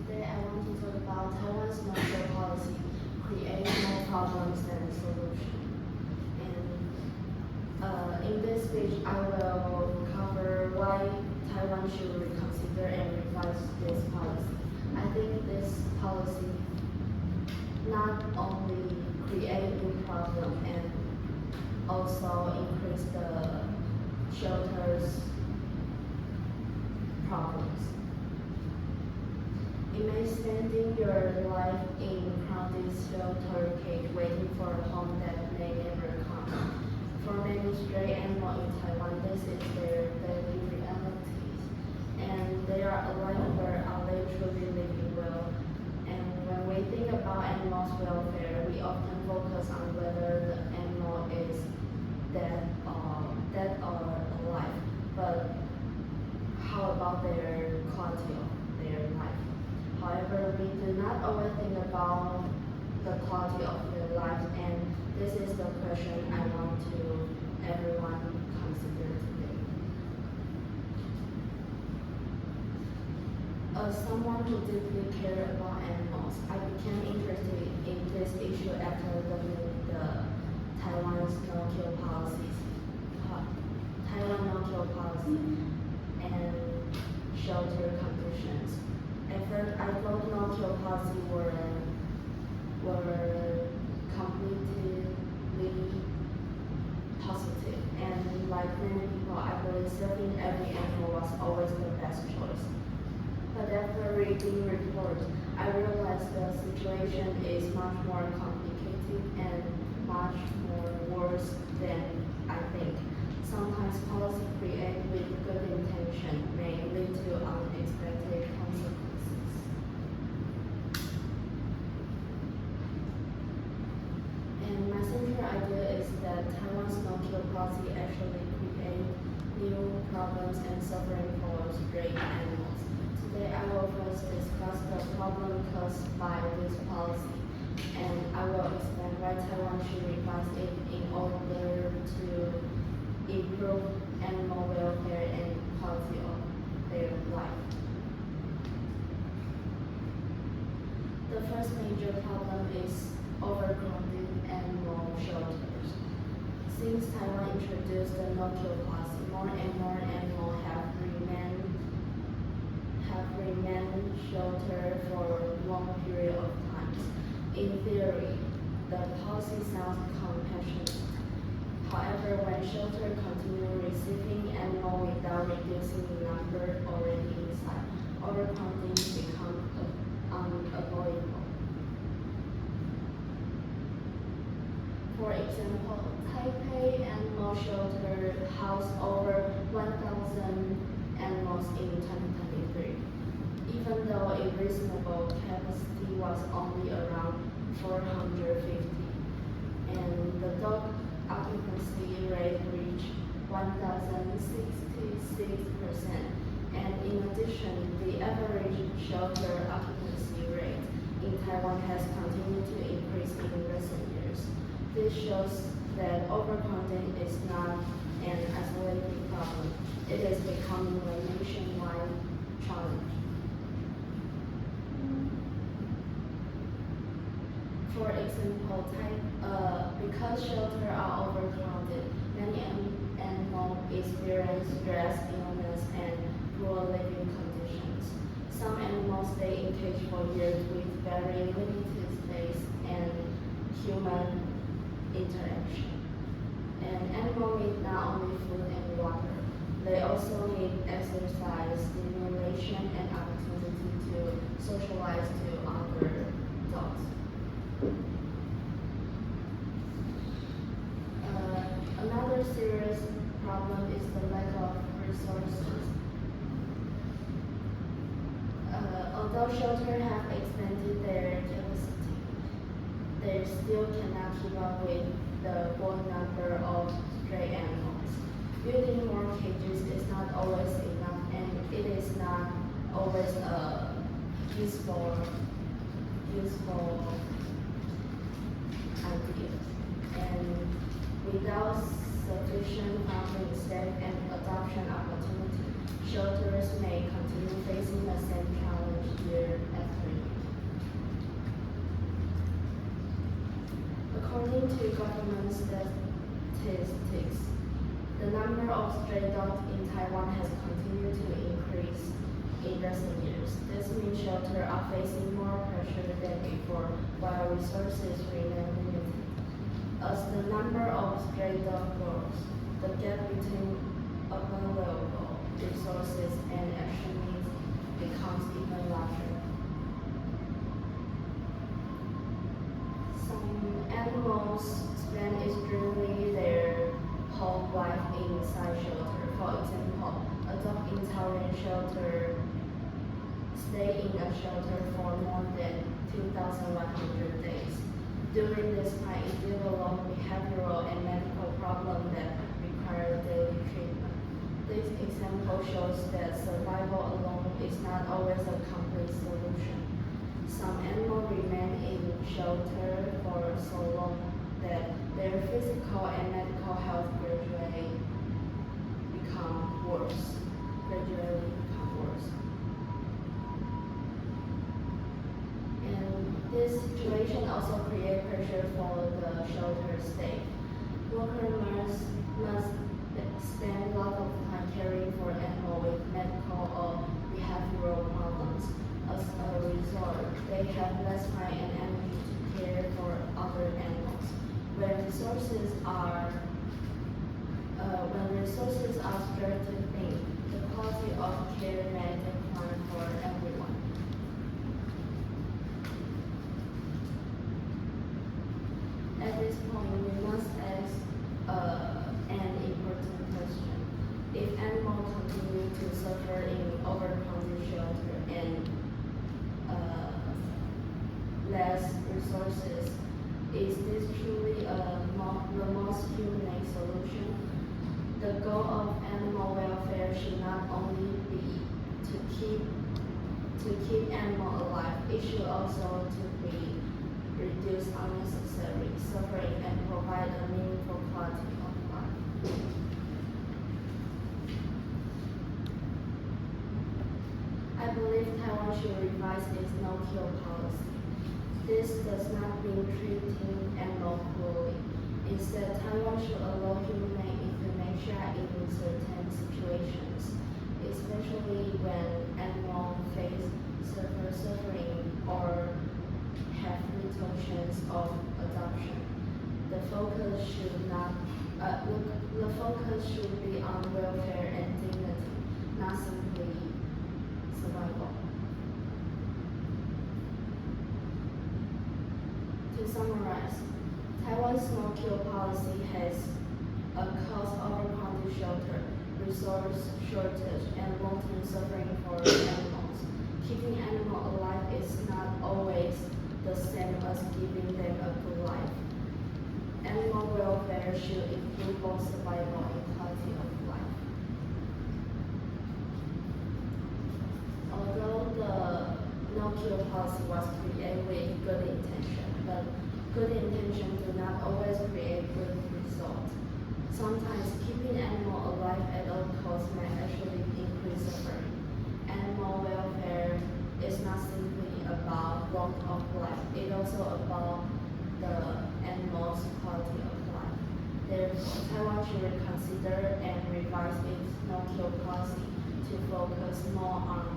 Today I want to talk about Taiwan's no-show policy creates more problems than solutions. And in this speech, I will cover why Taiwan should reconsider and revise this policy. I think this policy not only create new problem and also increase the shelters problems. Imagine your life in crowded shelter cage waiting for a home that may never come. For many stray animals in Taiwan, this is their daily realities. And they are alive, but are they truly living well? And when we think about animals' welfare, we often focus on whether the animal is dead or alive. But how about their quality of their life? However, we do not always think about the quality of their lives, and this is the question I want to everyone consider today. As someone who deeply cares about animals, I became interested in this issue after looking at the Taiwan's no-kill policies, Taiwan no-kill policy, and shelter conditions. At first, I thought no-kill policy were completely positive, and like many people, I believe serving every animal was always the best choice. But after reading reports, I realized the situation is much more complicated and much more worse than I think. Sometimes policy created with good intention may lead to unexpected consequences. And my central idea is that Taiwan's no-kill policy actually creates new problems and suffering for stray animals. Today I will first discuss the problem caused by this policy, and I will explain why Taiwan should revise it in order to improve animal welfare and quality of their life. The first major problem is overcrowded animal shelters. Since Taiwan introduced the no-kill policy, more and more animals have remained sheltered for a long period of time. In theory, the policy sounds compassionate. However, when shelters continue receiving animals without reducing the number already inside, overcrowding becomes unavoidable. For example, Taipei Animal Shelter housed over 1,000 animals in 2023, even though a reasonable capacity was only around 450, and the dog occupancy rate reached 1,066%. And in addition, the average shelter occupancy rate in Taiwan has continued to increase in recent years. This shows that overcrowding is not an isolated problem. It is becoming a nationwide challenge. For example, because shelters are overcrowded, many animals experience stress, illness, and poor living conditions. Some animals stay in cage for years with very limited space and human interaction. And animals need not only food and water, they also need exercise, stimulation, and opportunity to socialize to other dogs. Another serious problem is the lack of resources. Although shelters have expanded their capacity, they still cannot keep up with the growing number of stray animals. Building more cages is not always enough, and it is not always a useful idea. And without sufficient funding, staff, and adoption opportunity, shelters may continue facing the same challenge year after According to government statistics, the number of stray dogs in Taiwan has continued to increase in recent years. This means shelters are facing more pressure than before, while resources remain limited. As the number of stray dogs grows, the gap between available resources and action needs becomes even larger. Some animals spend extremely their whole life inside shelter. For example, a dog in Taoyuan shelter stay in a shelter for more than 2,100 days. During this time, it developed behavioral and medical problems that require daily treatment. This example shows that survival alone is not always a complete solution. Some animals remain in shelter for so long that their physical and medical health gradually become worse. And this situation also creates pressure for the shelter staff. Workers must spend a lot of time caring for animals with medical or behavioral problems. As a result, they have less time and energy to care for other animals. When resources are stretched thin, the quality of care may decline for everyone. At this point, we must ask an important question. If animals continue to suffer in overcrowded shelter and less resources, is this truly the most humane solution? The goal of animal welfare should not only be to keep animals alive, it should also to be reduce unnecessary suffering and provide a meaningful quality of life. I believe Taiwan should revise its no-kill policy. This does not mean treating animals cruelly. Instead, Taiwan should allow humane euthanasia in certain situations, especially when animals face severe suffering or have little chance of adoption. The focus should be on welfare and dignity, not simply survival. To summarize, Taiwan's no-kill policy has caused overcrowded shelter, resource shortage, and long-term suffering for animals. Keeping animals alive is not always the same as giving them a good life. Animal welfare should include both survival and quality of life. Although the no-kill policy was created with good intention, but good intention do not always create good results. Sometimes keeping animals alive at all costs may actually increase suffering. Animal welfare is not simply about length of life, it's also about the animal's quality of life. Therefore, Taiwan should reconsider and revise its no-kill policy to focus more on